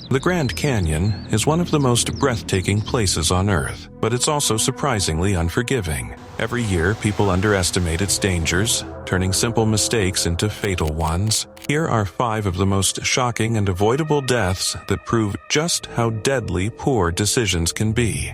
The Grand Canyon is one of the most breathtaking places on Earth, but it's also surprisingly unforgiving. Every year, people underestimate its dangers, turning simple mistakes into fatal ones. Here are 5 of the most shocking and avoidable deaths that prove just how deadly poor decisions can be.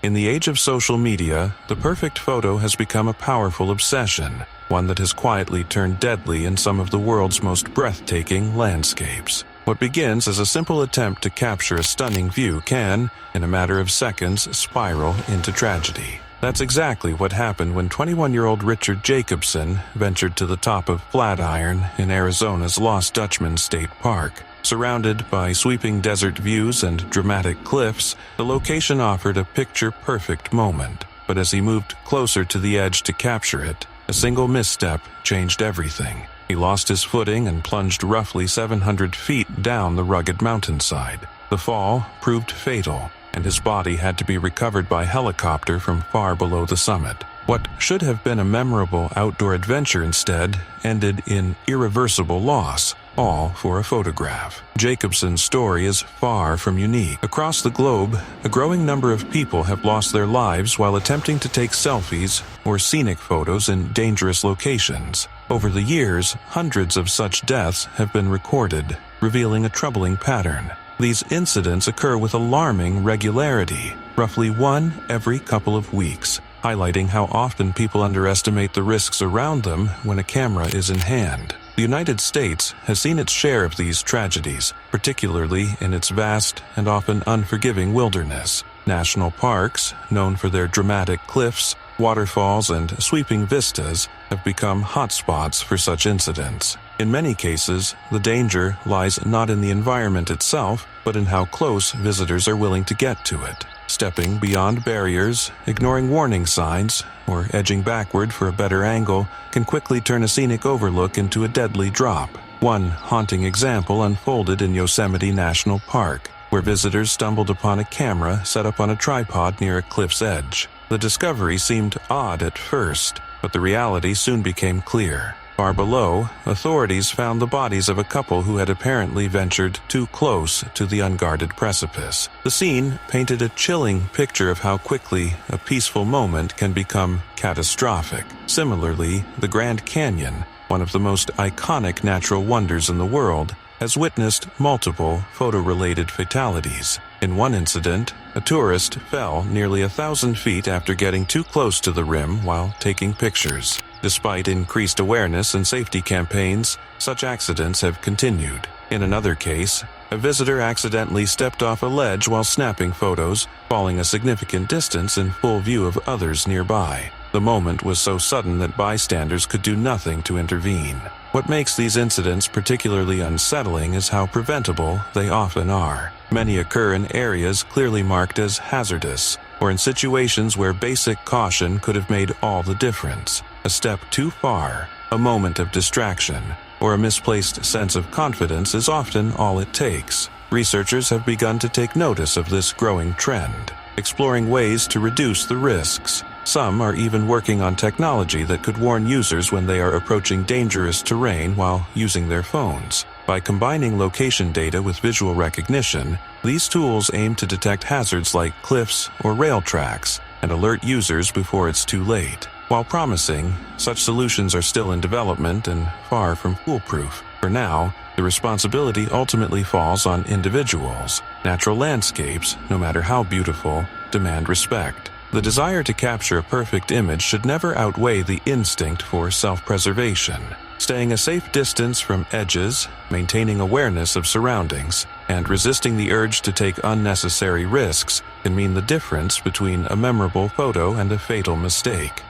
In the age of social media, the perfect photo has become a powerful obsession, one that has quietly turned deadly in some of the world's most breathtaking landscapes. What begins as a simple attempt to capture a stunning view can, in a matter of seconds, spiral into tragedy. That's exactly what happened when 21-year-old Richard Jacobson ventured to the top of Flatiron in Arizona's Lost Dutchman State Park. Surrounded by sweeping desert views and dramatic cliffs, the location offered a picture-perfect moment. But as he moved closer to the edge to capture it, a single misstep changed everything. He lost his footing and plunged roughly 700 feet down the rugged mountainside. The fall proved fatal, and his body had to be recovered by helicopter from far below the summit. What should have been a memorable outdoor adventure instead ended in irreversible loss, all for a photograph. Jacobson's story is far from unique. Across the globe, a growing number of people have lost their lives while attempting to take selfies or scenic photos in dangerous locations. Over the years, hundreds of such deaths have been recorded, revealing a troubling pattern. These incidents occur with alarming regularity, roughly one every couple of weeks, highlighting how often people underestimate the risks around them when a camera is in hand. The United States has seen its share of these tragedies, particularly in its vast and often unforgiving wilderness. National parks, known for their dramatic cliffs, waterfalls, and sweeping vistas, have become hotspots for such incidents. In many cases, the danger lies not in the environment itself, but in how close visitors are willing to get to it. Stepping beyond barriers, ignoring warning signs, or edging backward for a better angle can quickly turn a scenic overlook into a deadly drop. One haunting example unfolded in Yosemite National Park, where visitors stumbled upon a camera set up on a tripod near a cliff's edge. The discovery seemed odd at first, but the reality soon became clear. Far below, authorities found the bodies of a couple who had apparently ventured too close to the unguarded precipice. The scene painted a chilling picture of how quickly a peaceful moment can become catastrophic. Similarly, the Grand Canyon, one of the most iconic natural wonders in the world, has witnessed multiple photo-related fatalities. In one incident, a tourist fell nearly 1,000 feet after getting too close to the rim while taking pictures. Despite increased awareness and safety campaigns, such accidents have continued. In another case, a visitor accidentally stepped off a ledge while snapping photos, falling a significant distance in full view of others nearby. The moment was so sudden that bystanders could do nothing to intervene. What makes these incidents particularly unsettling is how preventable they often are. Many occur in areas clearly marked as hazardous, or in situations where basic caution could have made all the difference. A step too far, a moment of distraction, or a misplaced sense of confidence is often all it takes. Researchers have begun to take notice of this growing trend, exploring ways to reduce the risks. Some are even working on technology that could warn users when they are approaching dangerous terrain while using their phones. By combining location data with visual recognition, these tools aim to detect hazards like cliffs or rail tracks and alert users before it's too late. While promising, such solutions are still in development and far from foolproof. For now, the responsibility ultimately falls on individuals. Natural landscapes, no matter how beautiful, demand respect. The desire to capture a perfect image should never outweigh the instinct for self-preservation. Staying a safe distance from edges, maintaining awareness of surroundings, and resisting the urge to take unnecessary risks can mean the difference between a memorable photo and a fatal mistake.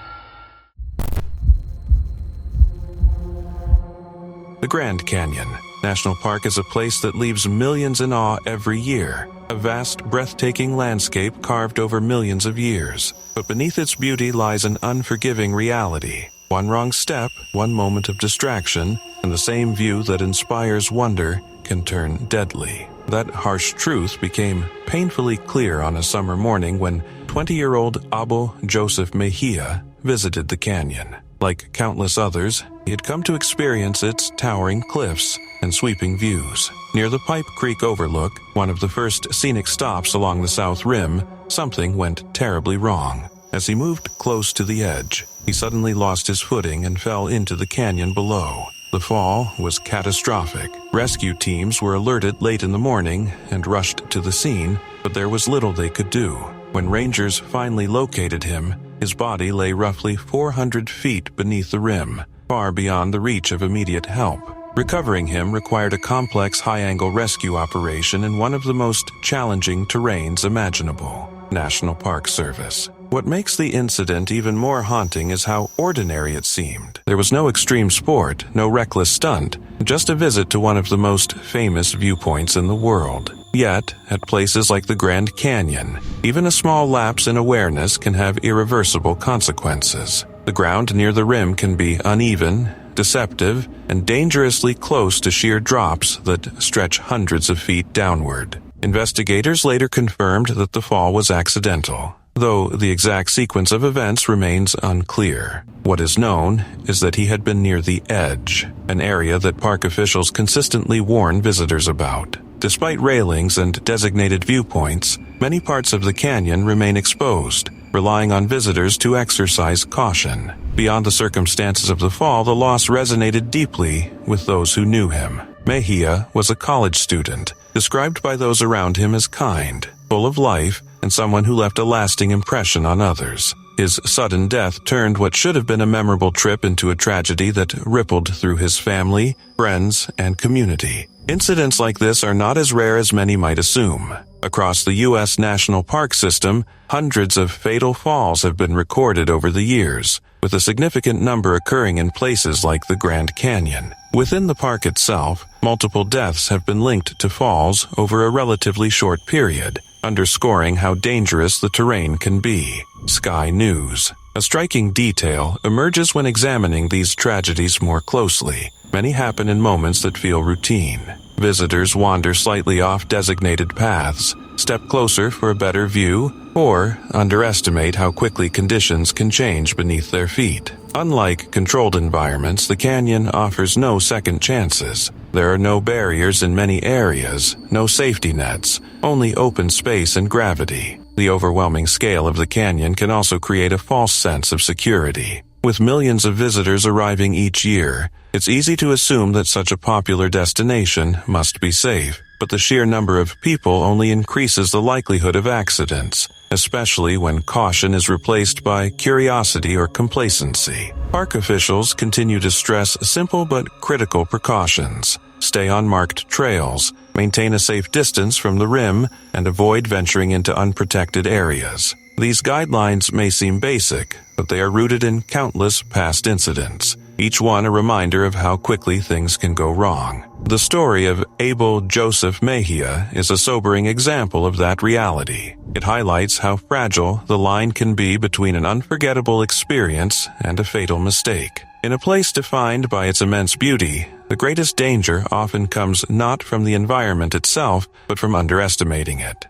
The Grand Canyon National Park is a place that leaves millions in awe every year. A vast, breathtaking landscape carved over millions of years. But beneath its beauty lies an unforgiving reality. One wrong step, one moment of distraction, and the same view that inspires wonder can turn deadly. That harsh truth became painfully clear on a summer morning when 20-year-old Abu Joseph Mejia visited the canyon. Like countless others, he had come to experience its towering cliffs and sweeping views. Near the Pipe Creek Overlook, one of the first scenic stops along the South Rim, something went terribly wrong. As he moved close to the edge, he suddenly lost his footing and fell into the canyon below. The fall was catastrophic. Rescue teams were alerted late in the morning and rushed to the scene, but there was little they could do. When rangers finally located him, his body lay roughly 400 feet beneath the rim, far beyond the reach of immediate help. Recovering him required a complex high-angle rescue operation in one of the most challenging terrains imaginable: National Park Service. What makes the incident even more haunting is how ordinary it seemed. There was no extreme sport, no reckless stunt, just a visit to one of the most famous viewpoints in the world. Yet, at places like the Grand Canyon, even a small lapse in awareness can have irreversible consequences. The ground near the rim can be uneven, deceptive, and dangerously close to sheer drops that stretch hundreds of feet downward. Investigators later confirmed that the fall was accidental, though the exact sequence of events remains unclear. What is known is that he had been near the edge, an area that park officials consistently warn visitors about. Despite railings and designated viewpoints, many parts of the canyon remain exposed, relying on visitors to exercise caution. Beyond the circumstances of the fall, the loss resonated deeply with those who knew him. Mejia was a college student, described by those around him as kind, full of life, and someone who left a lasting impression on others. His sudden death turned what should have been a memorable trip into a tragedy that rippled through his family, friends, and community. Incidents like this are not as rare as many might assume. Across the U.S. National Park System, hundreds of fatal falls have been recorded over the years, with a significant number occurring in places like the Grand Canyon. Within the park itself, multiple deaths have been linked to falls over a relatively short period, underscoring how dangerous the terrain can be. Sky News. A striking detail emerges when examining these tragedies more closely. Many happen in moments that feel routine. Visitors wander slightly off designated paths, step closer for a better view, or underestimate how quickly conditions can change beneath their feet. Unlike controlled environments, the canyon offers no second chances. There are no barriers in many areas, no safety nets, only open space and gravity. The overwhelming scale of the canyon can also create a false sense of security. With millions of visitors arriving each year, it's easy to assume that such a popular destination must be safe. But the sheer number of people only increases the likelihood of accidents, especially when caution is replaced by curiosity or complacency. Park officials continue to stress simple but critical precautions. Stay on marked trails, maintain a safe distance from the rim, and avoid venturing into unprotected areas. These guidelines may seem basic, but they are rooted in countless past incidents, each one a reminder of how quickly things can go wrong. The story of Abel Joseph Mejia is a sobering example of that reality. It highlights how fragile the line can be between an unforgettable experience and a fatal mistake. In a place defined by its immense beauty, the greatest danger often comes not from the environment itself, but from underestimating it.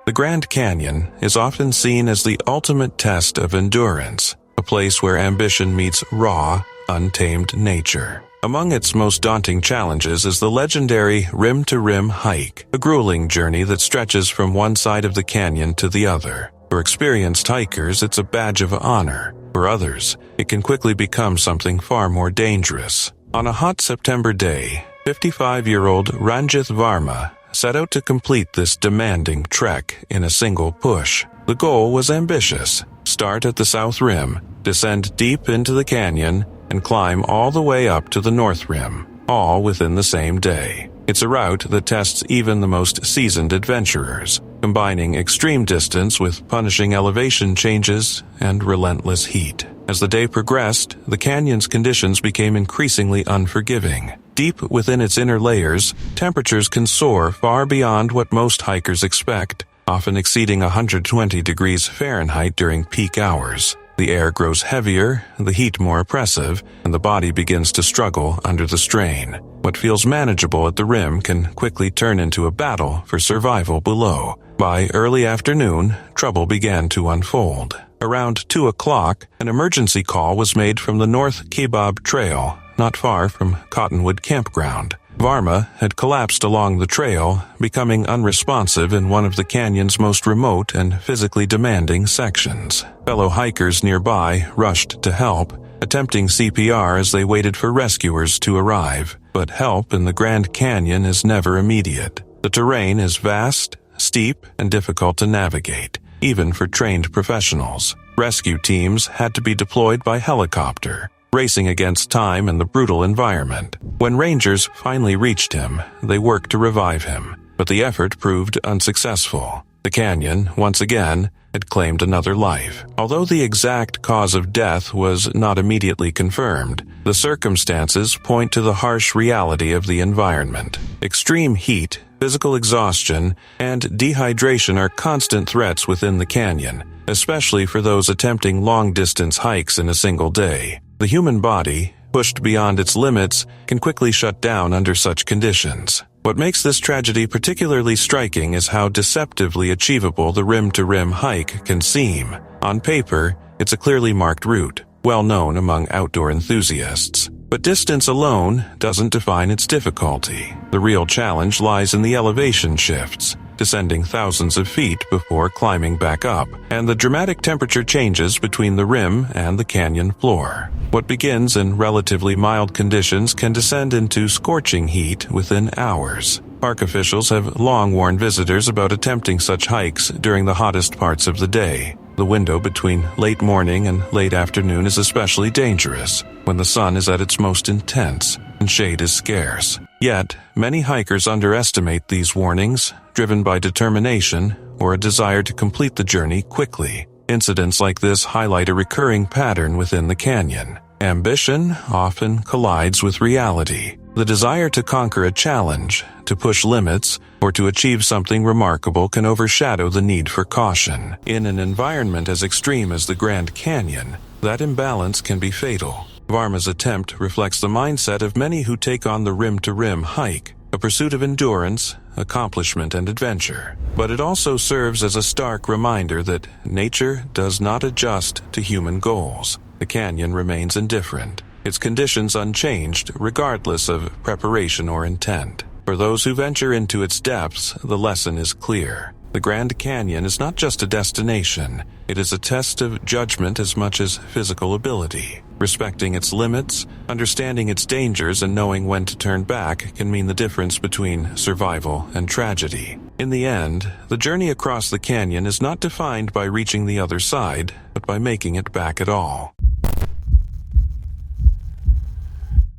The Grand Canyon is often seen as the ultimate test of endurance, a place where ambition meets raw, untamed nature. Among its most daunting challenges is the legendary rim-to-rim hike, a grueling journey that stretches from one side of the canyon to the other. For experienced hikers, it's a badge of honor. For others, it can quickly become something far more dangerous. On a hot September day, 55-year-old Ranjith Varma set out to complete this demanding trek in a single push. The goal was ambitious: start at the South Rim, descend deep into the canyon, and climb all the way up to the North Rim, all within the same day. It's a route that tests even the most seasoned adventurers, combining extreme distance with punishing elevation changes and relentless heat. As the day progressed, the canyon's conditions became increasingly unforgiving. Deep within its inner layers, temperatures can soar far beyond what most hikers expect, often exceeding 120 degrees Fahrenheit during peak hours. The air grows heavier, the heat more oppressive, and the body begins to struggle under the strain. What feels manageable at the rim can quickly turn into a battle for survival below. By early afternoon, trouble began to unfold. Around 2 o'clock, an emergency call was made from the North Kebab Trail, not far from Cottonwood Campground. Varma had collapsed along the trail, becoming unresponsive in one of the canyon's most remote and physically demanding sections. Fellow hikers nearby rushed to help, attempting CPR as they waited for rescuers to arrive. But help in the Grand Canyon is never immediate. The terrain is vast, steep, and difficult to navigate, even for trained professionals. Rescue teams had to be deployed by helicopter, racing against time and the brutal environment. When rangers finally reached him, they worked to revive him, but the effort proved unsuccessful. The canyon, once again, had claimed another life. Although the exact cause of death was not immediately confirmed, the circumstances point to the harsh reality of the environment. Extreme heat, physical exhaustion, and dehydration are constant threats within the canyon, especially for those attempting long-distance hikes in a single day. The human body, pushed beyond its limits, can quickly shut down under such conditions. What makes this tragedy particularly striking is how deceptively achievable the rim-to-rim hike can seem. On paper, it's a clearly marked route, well known among outdoor enthusiasts. But distance alone doesn't define its difficulty. The real challenge lies in the elevation shifts, descending thousands of feet before climbing back up, and the dramatic temperature changes between the rim and the canyon floor. What begins in relatively mild conditions can descend into scorching heat within hours. Park officials have long warned visitors about attempting such hikes during the hottest parts of the day. The window between late morning and late afternoon is especially dangerous, when the sun is at its most intense and shade is scarce. Yet, many hikers underestimate these warnings, driven by determination or a desire to complete the journey quickly. Incidents like this highlight a recurring pattern within the canyon. Ambition often collides with reality. The desire to conquer a challenge, to push limits, or to achieve something remarkable can overshadow the need for caution. In an environment as extreme as the Grand Canyon, that imbalance can be fatal. Varma's attempt reflects the mindset of many who take on the rim-to-rim hike, a pursuit of endurance, accomplishment, and adventure. But it also serves as a stark reminder that nature does not adjust to human goals. The canyon remains indifferent, its conditions unchanged regardless of preparation or intent. For those who venture into its depths, the lesson is clear. The Grand Canyon is not just a destination, it is a test of judgment as much as physical ability. Respecting its limits, understanding its dangers, and knowing when to turn back can mean the difference between survival and tragedy. In the end, the journey across the canyon is not defined by reaching the other side, but by making it back at all.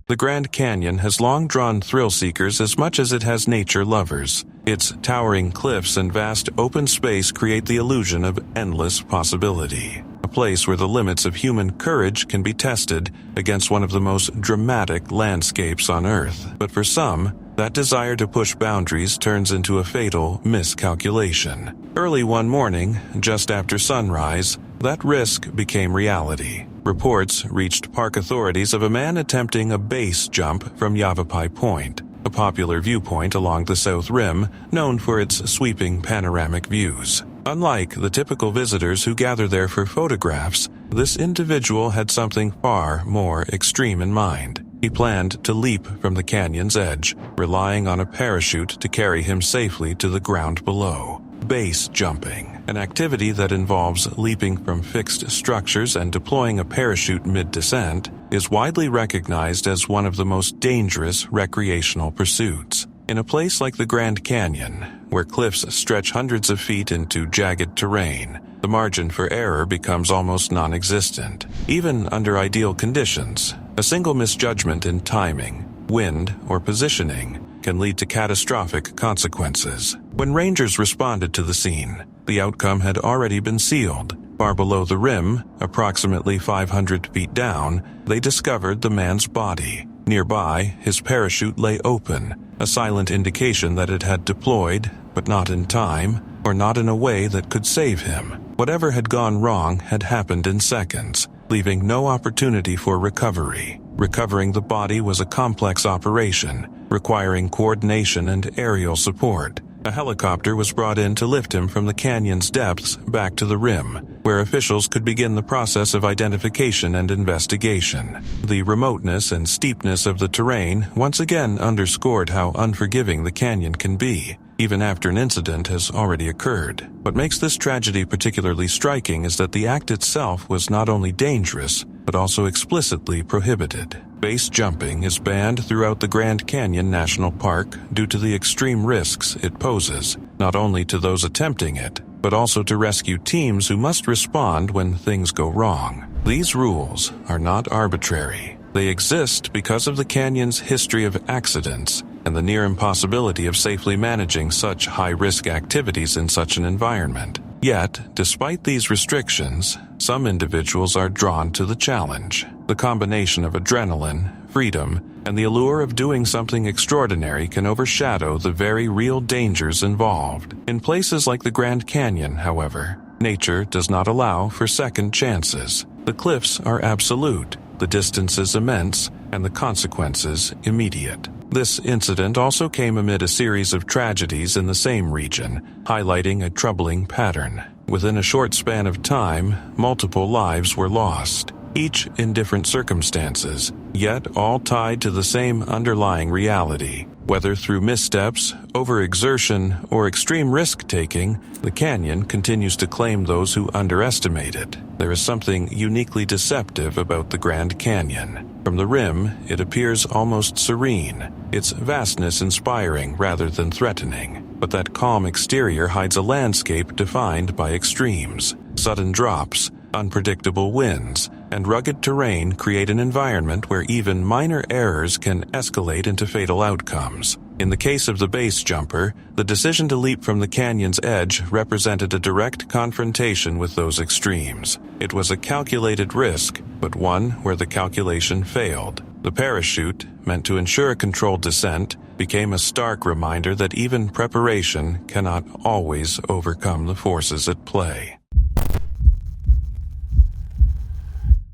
The Grand Canyon has long drawn thrill-seekers as much as it has nature lovers. Its towering cliffs and vast open space create the illusion of endless possibility. A place where the limits of human courage can be tested against one of the most dramatic landscapes on Earth. But for some, that desire to push boundaries turns into a fatal miscalculation. Early one morning, just after sunrise, that risk became reality. Reports reached park authorities of a man attempting a base jump from Yavapai Point, a popular viewpoint along the South Rim known for its sweeping panoramic views. Unlike the typical visitors who gather there for photographs, this individual had something far more extreme in mind. He planned to leap from the canyon's edge, relying on a parachute to carry him safely to the ground below. Base jumping, an activity that involves leaping from fixed structures and deploying a parachute mid-descent, is widely recognized as one of the most dangerous recreational pursuits. In a place like the Grand Canyon, where cliffs stretch hundreds of feet into jagged terrain, the margin for error becomes almost non-existent. Even under ideal conditions, a single misjudgment in timing, wind, or positioning can lead to catastrophic consequences. When rangers responded to the scene, the outcome had already been sealed. Far below the rim, approximately 500 feet down, they discovered the man's body. Nearby, his parachute lay open, a silent indication that it had deployed, but not in time, or not in a way that could save him. Whatever had gone wrong had happened in seconds, leaving no opportunity for recovery. Recovering the body was a complex operation, requiring coordination and aerial support. A helicopter was brought in to lift him from the canyon's depths back to the rim, where officials could begin the process of identification and investigation. The remoteness and steepness of the terrain once again underscored how unforgiving the canyon can be, even after an incident has already occurred. What makes this tragedy particularly striking is that the act itself was not only dangerous, but also explicitly prohibited. Base jumping is banned throughout the Grand Canyon National Park due to the extreme risks it poses, not only to those attempting it, but also to rescue teams who must respond when things go wrong. These rules are not arbitrary. They exist because of the canyon's history of accidents and the near impossibility of safely managing such high-risk activities in such an environment. Yet, despite these restrictions, some individuals are drawn to the challenge. The combination of adrenaline, freedom, and the allure of doing something extraordinary can overshadow the very real dangers involved. In places like the Grand Canyon, however, nature does not allow for second chances. The cliffs are absolute, the distances immense, and the consequences immediate. This incident also came amid a series of tragedies in the same region, highlighting a troubling pattern. Within a short span of time, multiple lives were lost, each in different circumstances, yet all tied to the same underlying reality. Whether through missteps, overexertion, or extreme risk-taking, the canyon continues to claim those who underestimate it. There is something uniquely deceptive about the Grand Canyon. From the rim, it appears almost serene, its vastness inspiring rather than threatening. But that calm exterior hides a landscape defined by extremes. Sudden drops, unpredictable winds, and rugged terrain create an environment where even minor errors can escalate into fatal outcomes. In the case of the base jumper, the decision to leap from the canyon's edge represented a direct confrontation with those extremes. It was a calculated risk, but one where the calculation failed. The parachute, meant to ensure a controlled descent, became a stark reminder that even preparation cannot always overcome the forces at play.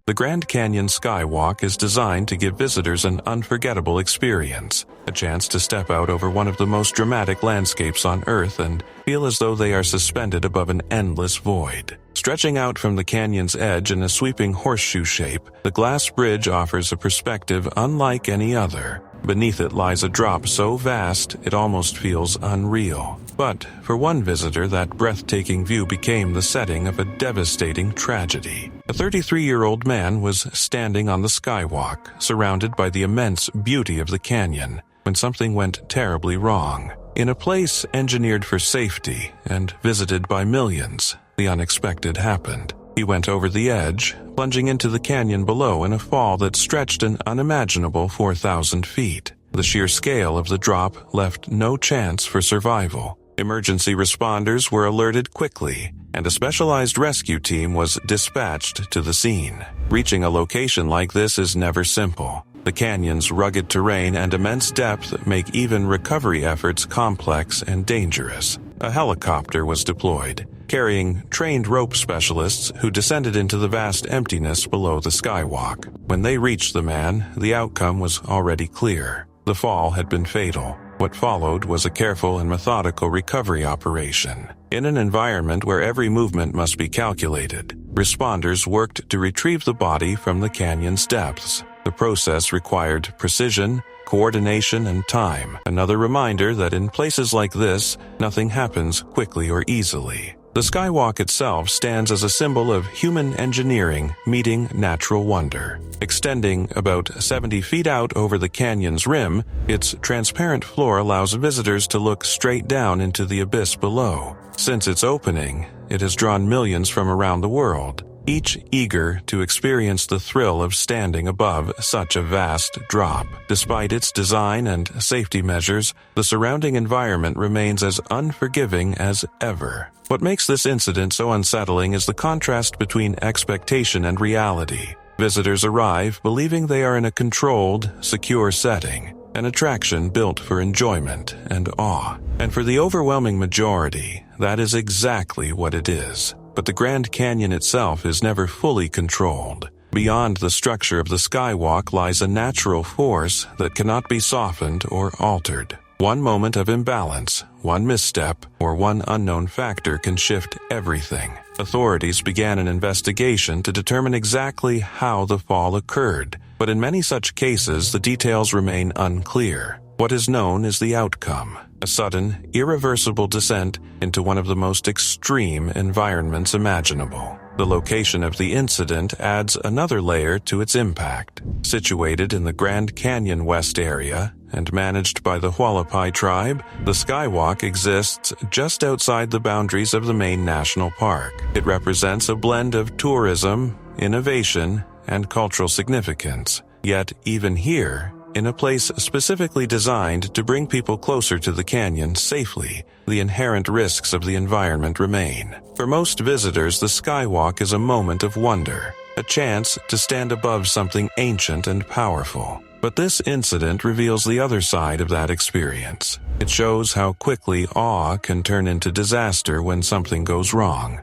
The Grand Canyon Skywalk is designed to give visitors an unforgettable experience, a chance to step out over one of the most dramatic landscapes on Earth and feel as though they are suspended above an endless void. Stretching out from the canyon's edge in a sweeping horseshoe shape, the glass bridge offers a perspective unlike any other. Beneath it lies a drop so vast it almost feels unreal. But for one visitor, that breathtaking view became the setting of a devastating tragedy. A 33-year-old man was standing on the Skywalk, surrounded by the immense beauty of the canyon, when something went terribly wrong. In a place engineered for safety and visited by millions, the unexpected happened. He went over the edge, plunging into the canyon below in a fall that stretched an unimaginable 4,000 feet. The sheer scale of the drop left no chance for survival. Emergency responders were alerted quickly, and a specialized rescue team was dispatched to the scene. Reaching a location like this is never simple. The canyon's rugged terrain and immense depth make even recovery efforts complex and dangerous. A helicopter was deployed, carrying trained rope specialists who descended into the vast emptiness below the Skywalk. When they reached the man, the outcome was already clear. The fall had been fatal. What followed was a careful and methodical recovery operation. In an environment where every movement must be calculated, responders worked to retrieve the body from the canyon's depths. The process required precision, coordination, and time. Another reminder that in places like this, nothing happens quickly or easily. The Skywalk itself stands as a symbol of human engineering meeting natural wonder. Extending about 70 feet out over the canyon's rim, its transparent floor allows visitors to look straight down into the abyss below. Since its opening, it has drawn millions from around the world, each eager to experience the thrill of standing above such a vast drop. Despite its design and safety measures, the surrounding environment remains as unforgiving as ever. What makes this incident so unsettling is the contrast between expectation and reality. Visitors arrive believing they are in a controlled, secure setting, an attraction built for enjoyment and awe. And for the overwhelming majority, that is exactly what it is. But the Grand Canyon itself is never fully controlled. Beyond the structure of the Skywalk lies a natural force that cannot be softened or altered. One moment of imbalance, one misstep, or one unknown factor can shift everything. Authorities began an investigation to determine exactly how the fall occurred, but in many such cases the details remain unclear. What is known is the outcome: a sudden, irreversible descent into one of the most extreme environments imaginable. The location of the incident adds another layer to its impact. Situated in the Grand Canyon West area and managed by the Hualapai tribe, the Skywalk exists just outside the boundaries of the main national park. It represents a blend of tourism, innovation, and cultural significance. Yet, even here, in a place specifically designed to bring people closer to the canyon safely, the inherent risks of the environment remain. For most visitors, the Skywalk is a moment of wonder, a chance to stand above something ancient and powerful. But this incident reveals the other side of that experience. It shows how quickly awe can turn into disaster when something goes wrong.